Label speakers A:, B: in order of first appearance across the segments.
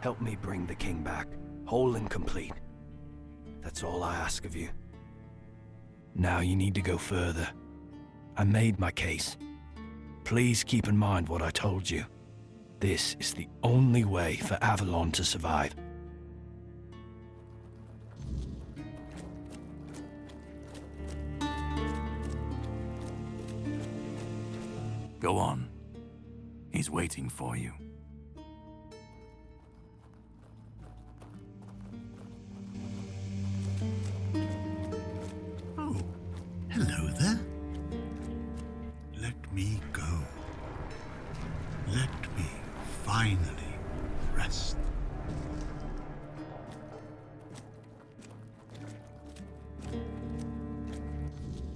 A: Help me bring the king back, whole and complete. That's all I ask of you. Now you need to go further. I made my case. Please keep in mind what I told you. This is the only way for Avalon to survive.
B: Go on. He's waiting for you.
C: Oh, hello there. Let me go. Let me finally rest.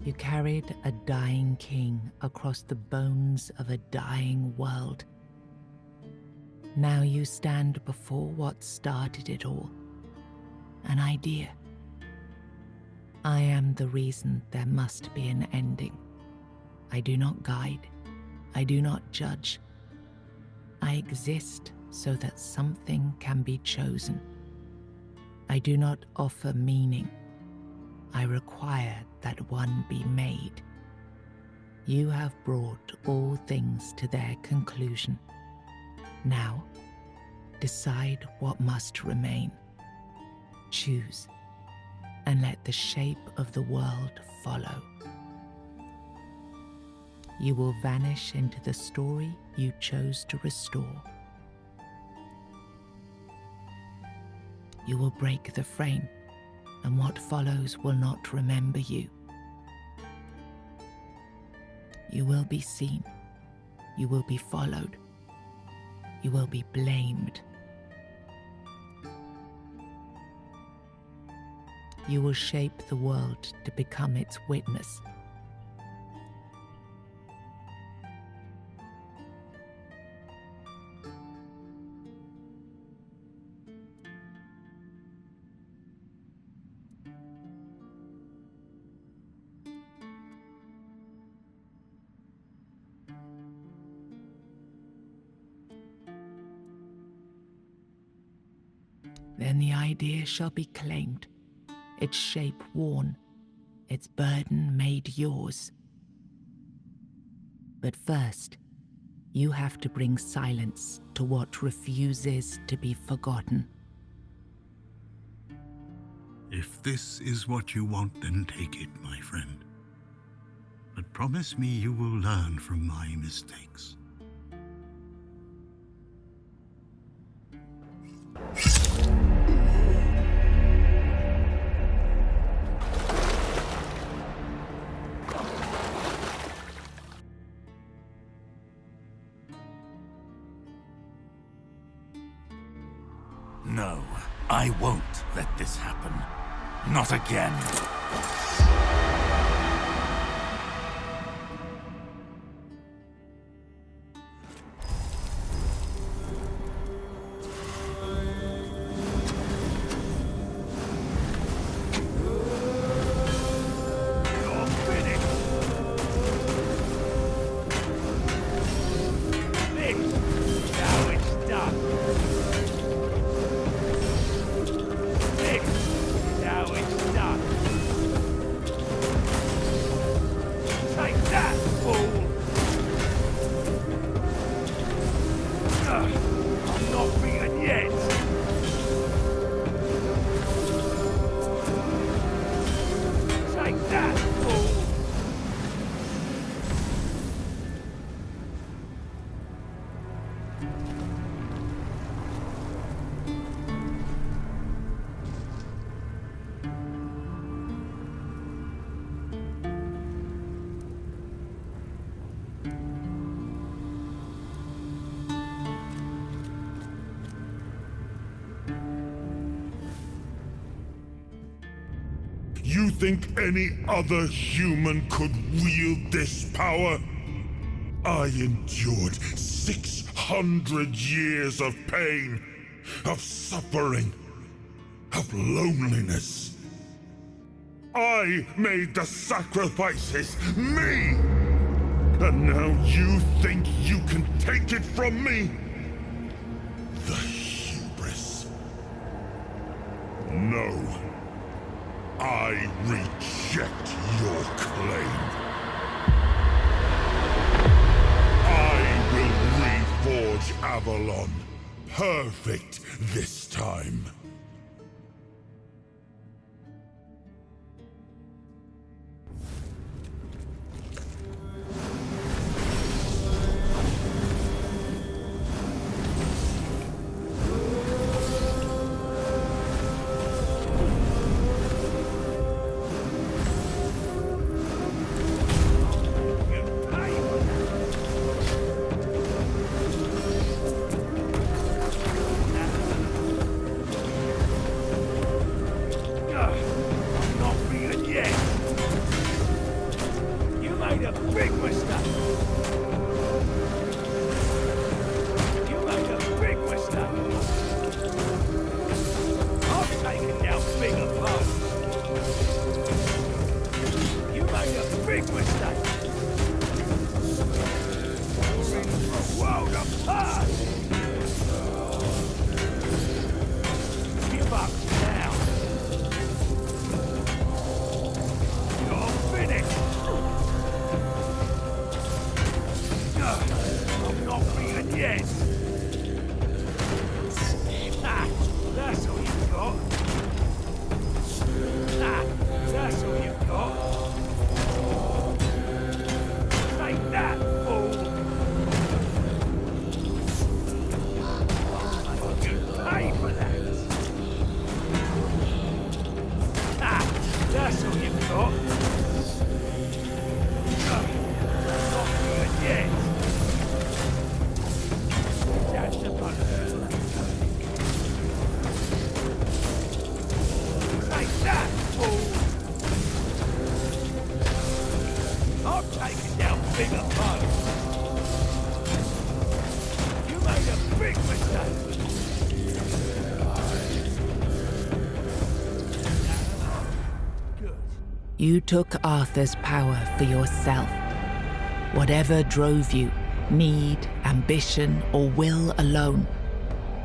D: You carried a dying king across the bones of a dying world. Now you stand before what started it all. An idea. I am the reason there must be an ending. I do not guide. I do not judge. I exist so that something can be chosen. I do not offer meaning. I require that one be made. You have brought all things to their conclusion. Now, decide what must remain. Choose, and let the shape of the world follow. You will vanish into the story you chose to restore. You will break the frame, and what follows will not remember you. You will be seen. You will be followed. You will be blamed. You will shape the world to become its witness. Then the idea shall be claimed, its shape worn, its burden made yours. But first, you have to bring silence to what refuses to be forgotten.
C: If this is what you want, then take it, my friend. But promise me you will learn from my mistakes.
B: No, I won't let this happen. Not again.
E: You think any other human could wield this power? I endured 600 years of pain, of suffering, of loneliness. I made the sacrifices, me! And now you think you can take it from me? The hubris. No. I reject your claim. I will reforge Avalon. Perfect this time.
D: You took Arthur's power for yourself. Whatever drove you, need, ambition, or will alone,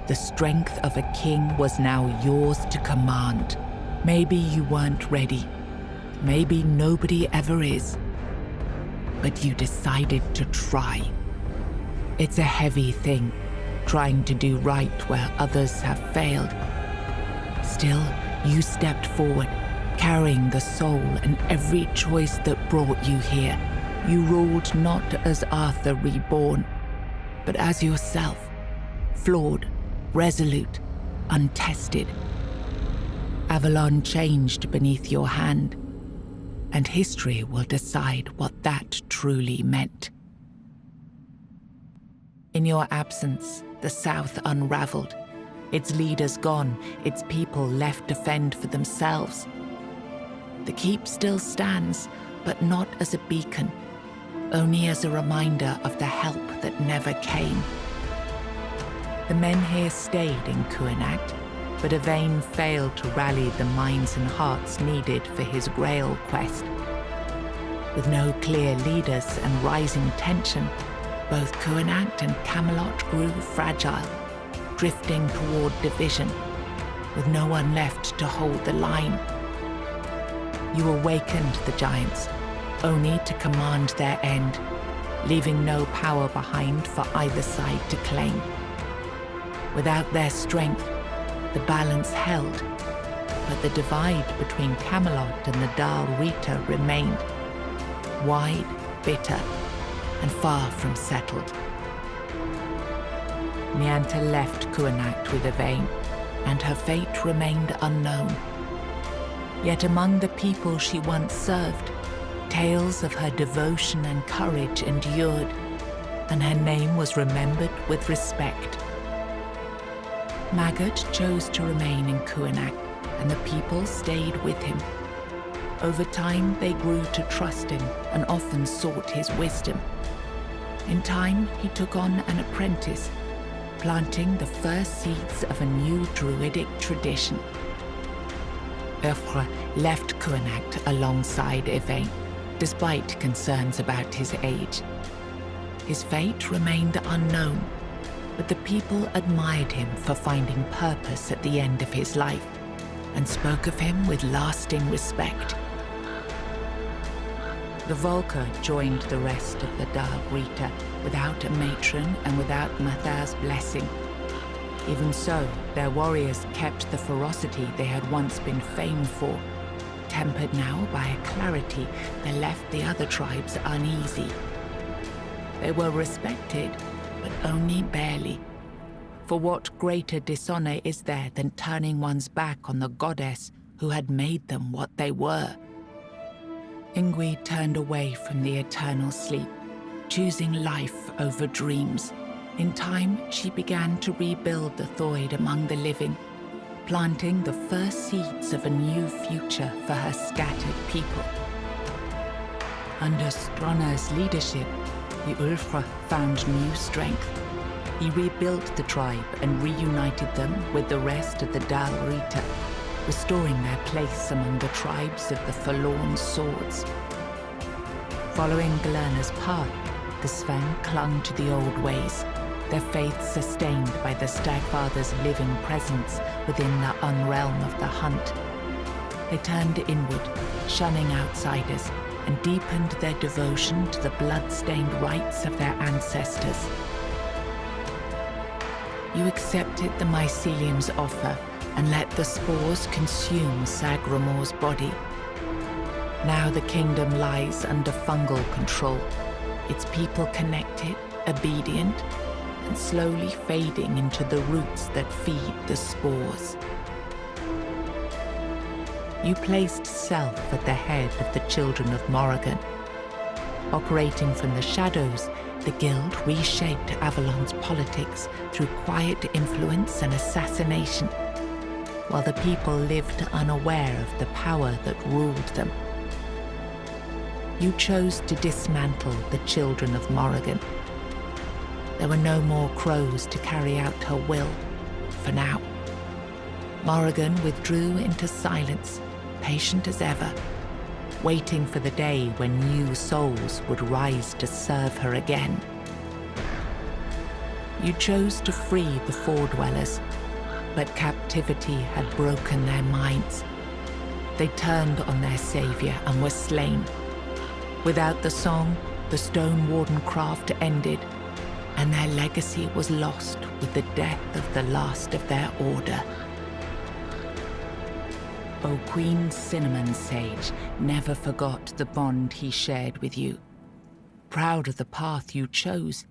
D: the strength of a king was now yours to command. Maybe you weren't ready. Maybe nobody ever is. But you decided to try. It's a heavy thing, trying to do right where others have failed. Still, you stepped forward, carrying the soul and every choice that brought you here. You ruled not as Arthur reborn, but as yourself, flawed, resolute, untested. Avalon changed beneath your hand, and history will decide what that truly meant. In your absence, the South unraveled, its leaders gone, its people left to fend for themselves. The keep still stands, but not as a beacon, only as a reminder of the help that never came. The men here stayed in Kuanacht, but Yvain failed to rally the minds and hearts needed for his Grail quest. With no clear leaders and rising tension, both Kuanacht and Camelot grew fragile, drifting toward division, with no one left to hold the line. You awakened the giants, only to command their end, leaving no power behind for either side to claim. Without their strength, the balance held, but the divide between Camelot and the Dal Rita remained, wide, bitter, and far from settled. Nianta left Kuanacht with Yvain, and her fate remained unknown. Yet among the people she once served, tales of her devotion and courage endured, and her name was remembered with respect. Maggot chose to remain in Kuanacht, and the people stayed with him. Over time, they grew to trust him and often sought his wisdom. In time, he took on an apprentice, planting the first seeds of a new druidic tradition. Eufre left Kuanacht alongside Yvain, despite concerns about his age. His fate remained unknown, but the people admired him for finding purpose at the end of his life. and spoke of him with lasting respect. The Volker joined the rest of the Dal Rita without a matron and without Mathar's blessing. Even so, their warriors kept the ferocity they had once been famed for, tempered now by a clarity that left the other tribes uneasy. They were respected, but only barely. For what greater dishonor is there than turning one's back on the goddess who had made them what they were? Ingui turned away from the eternal sleep, choosing life over dreams. In time, she began to rebuild the Thoid among the living, planting the first seeds of a new future for her scattered people. Under Stronna's leadership, the Ulfra found new strength. He rebuilt the tribe and reunited them with the rest of the Dal Rita, restoring their place among the tribes of the Forlorn Swords. Following Galerna's path, the Sven clung to the old ways, their faith sustained by the Stagfather's living presence within the unrealm of the hunt. They turned inward, shunning outsiders, and deepened their devotion to the blood-stained rites of their ancestors. You accepted the mycelium's offer and let the spores consume Sagramor's body. Now the kingdom lies under fungal control, its people connected, obedient, and slowly fading into the roots that feed the spores. You placed self at the head of the children of Morrigan. Operating from the shadows, the Guild reshaped Avalon's politics through quiet influence and assassination, while the people lived unaware of the power that ruled them. You chose to dismantle the children of Morrigan. There were no more crows to carry out her will, for now. Morrigan withdrew into silence, patient as ever, waiting for the day when new souls would rise to serve her again. You chose to free the Four-Dwellers, but captivity had broken their minds. They turned on their savior and were slain. Without the song, the Stone Warden craft ended, and their legacy was lost with the death of the last of their order. O Queen Cinnamon Sage never forgot the bond he shared with you. Proud of the path you chose,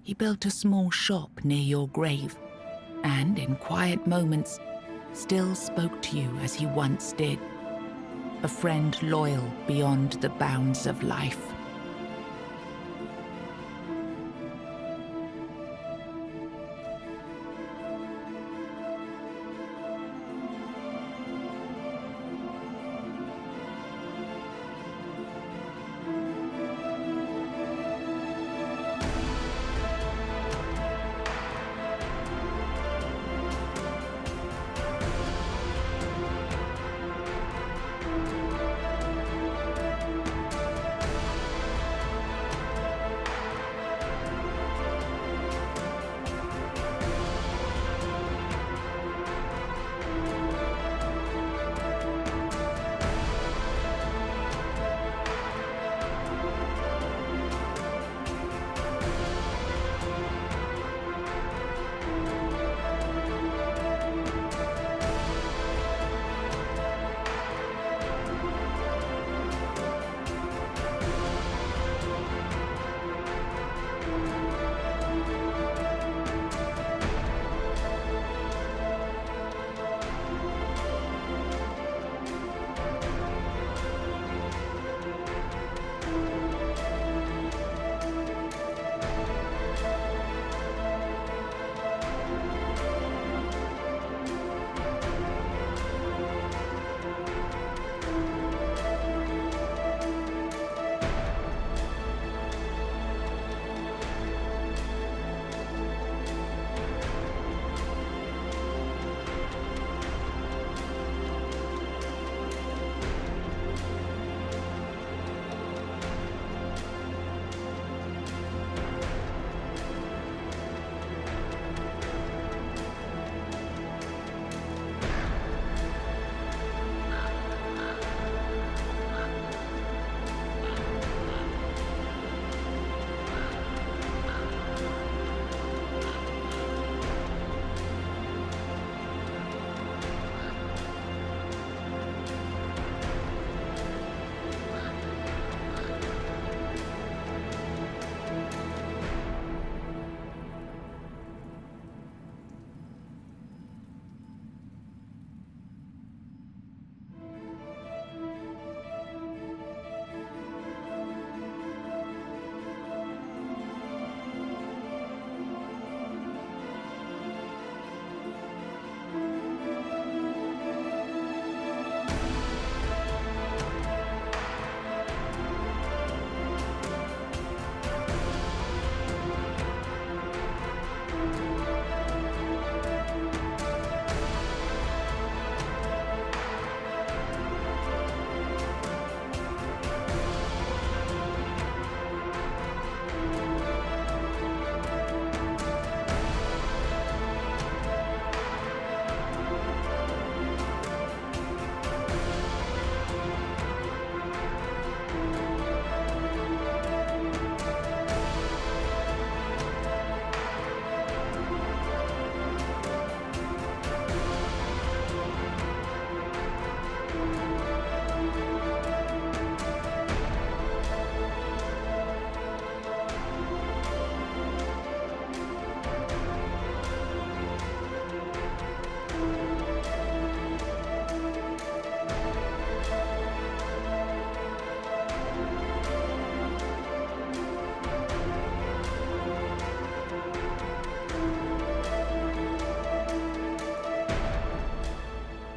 D: he built a small shop near your grave, and in quiet moments, still spoke to you as he once did. A friend loyal beyond the bounds of life.